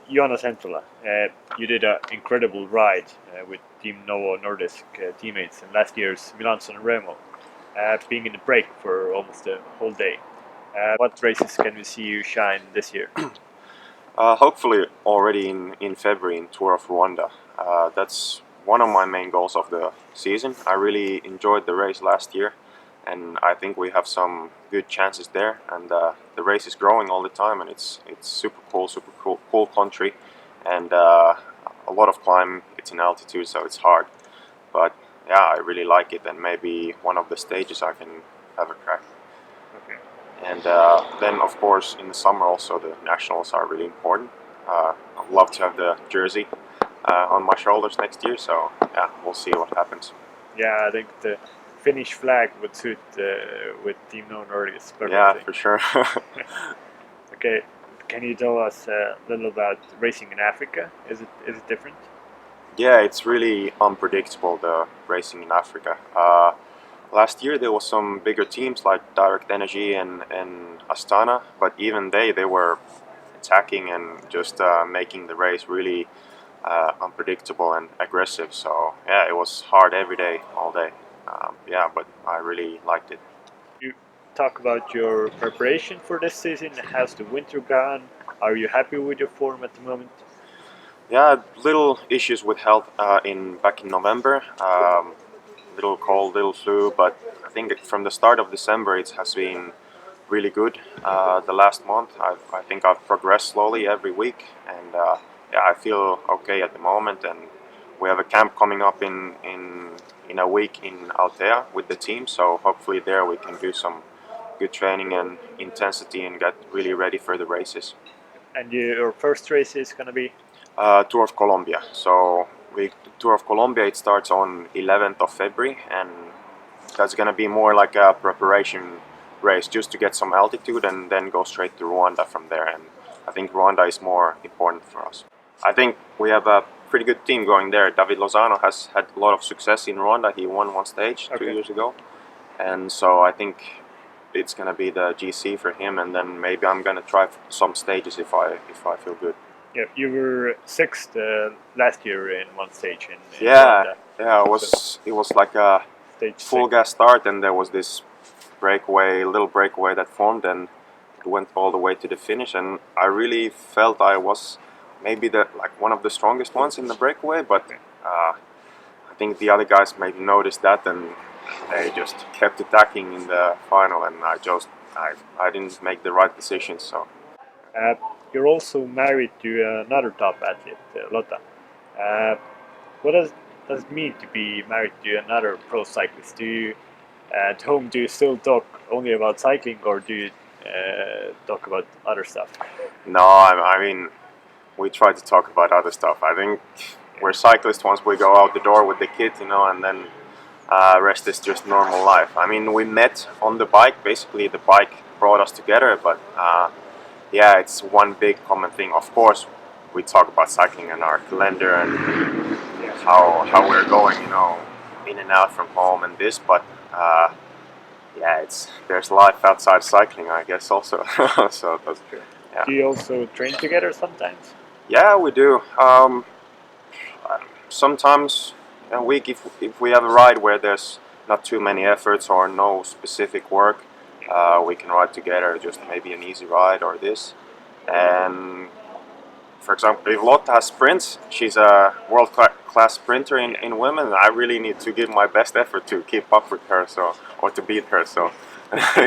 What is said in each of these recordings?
Joonas Henttala, you did an incredible ride with Team Novo Nordisk teammates in last year's Milan-San Remo, being in the break for almost a whole day. What races can we see you shine this year? Hopefully already in February in Tour of Rwanda. That's one of my main goals of the season. I really enjoyed the race last year, and I think we have some good chances there. And the race is growing all the time, and it's super cool country, and a lot of climb. It's in altitude, so it's hard. But yeah, I really like it, and maybe one of the stages I can have a crack. Okay. And then, of course, in the summer also the nationals are really important. I'd love to have the jersey on my shoulders next year, so yeah, we'll see what happens. Yeah, I think the Finnish flag would suit with Team Novo Nordisk perfectly. Yeah, for sure. Okay, can you tell us a little about racing in Africa? Is it different? Yeah, it's really unpredictable, the racing in Africa. Last year there was some bigger teams like Direct Energy and Astana, but even they were attacking and just making the race really unpredictable and aggressive. So yeah, it was hard every day, all day. Yeah, but I really liked it. You talk about your preparation for this season. How's the winter gone? Are you happy with your form at the moment? Yeah, little issues with health back in November. Little cold, little flu, but I think from the start of December it has been really good. The last month, I think I've progressed slowly every week, and yeah, I feel okay at the moment. And we have a camp coming up in a week in Altea with the team, so hopefully there we can do some good training and intensity and get really ready for the races. And your first race is gonna be? Tour of Colombia. So Tour of Colombia, it starts on 11th of February, and that's gonna be more like a preparation race just to get some altitude and then go straight to Rwanda from there. And I think Rwanda is more important for us. I think we have a pretty good team going there. David Lozano has had a lot of success in Rwanda. He won one stage 2 years ago, and so I think it's gonna be the GC for him. And then maybe I'm gonna try some stages if I feel good. Yeah, you were sixth last year in one stage in Yeah, Rwanda. yeah, it was like a Stage full six. gas start, and there was this little breakaway that formed, and it went all the way to the finish. And I really felt I was maybe one of the strongest ones in the breakaway, but I think the other guys maybe noticed that, and they just kept attacking in the final, and I didn't make the right decision. So You're also married to another top athlete, Lotta. What does it mean to be married to another pro cyclist? Do you at home do you still talk only about cycling, or do you talk about other stuff? no, I mean, we try to talk about other stuff. I think we're cyclists once we go out the door with the kids, and then rest is just normal life. I mean, we met on the bike. Basically, the bike brought us together, but yeah, it's one big common thing. Of course, we talk about cycling and our calendar and how we're going, in and out from home and this, but yeah, there's life outside cycling, I guess, also. So that's true. Yeah. Do you also train together sometimes? Yeah, we do. Sometimes a week, if we have a ride where there's not too many efforts or no specific work, we can ride together, just maybe an easy ride or this. And for example, if Lotta has sprints, she's a world-class sprinter in women. I really need to give my best effort to keep up with her, or to beat her. So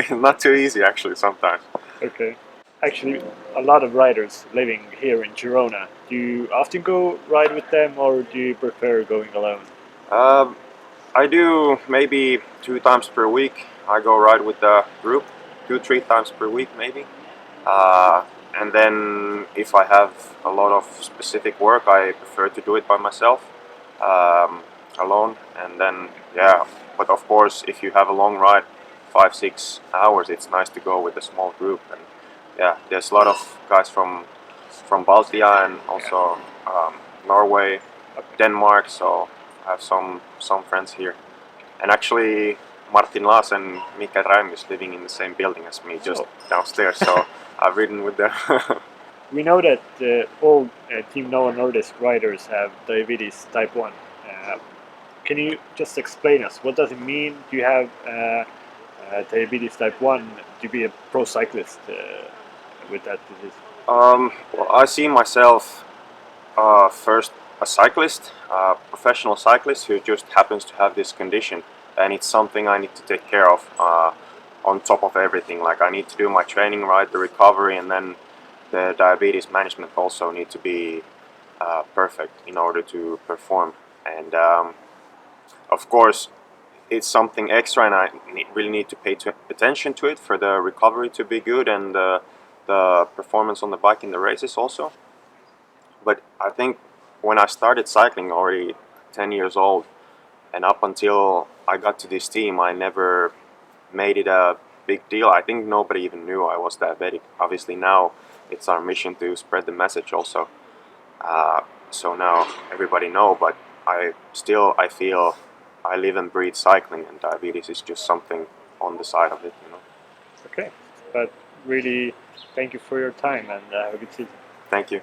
not too easy actually sometimes. Okay. Actually, a lot of riders living here in Girona. Do you often go ride with them, or do you prefer going alone? I do maybe 2 times per week. I go ride with the group, 2-3 times per week maybe. And then if I have a lot of specific work, I prefer to do it by myself, alone. And then yeah, but of course, if you have a long ride, 5-6 hours, it's nice to go with a small group. And yeah, there's a lot of guys from Baltia and also Norway, Denmark. So I have some friends here, and actually Martin Laas and Mikael Räim is living in the same building as me, just downstairs. So I've ridden with them. we know that all Team Novo Nordisk riders have diabetes type 1. Can you just explain us what does it mean to have diabetes type 1 to be a pro cyclist with that disease? Well, I see myself first a cyclist, a professional cyclist who just happens to have this condition, and it's something I need to take care of on top of everything. Like I need to do my training right, the recovery, and then the diabetes management also need to be perfect in order to perform. And of course, it's something extra, and I really need to pay attention to it for the recovery to be good and the performance on the bike in the races also. But I think when I started cycling already 10 years old, and up until I got to this team, I never made it a big deal. I think nobody even knew I was diabetic. Obviously now it's our mission to spread the message also. So now everybody know, but I feel I live and breathe cycling, and diabetes is just something on the side of it, you know. Okay, but really thank you for your time and have a good season. Thank you.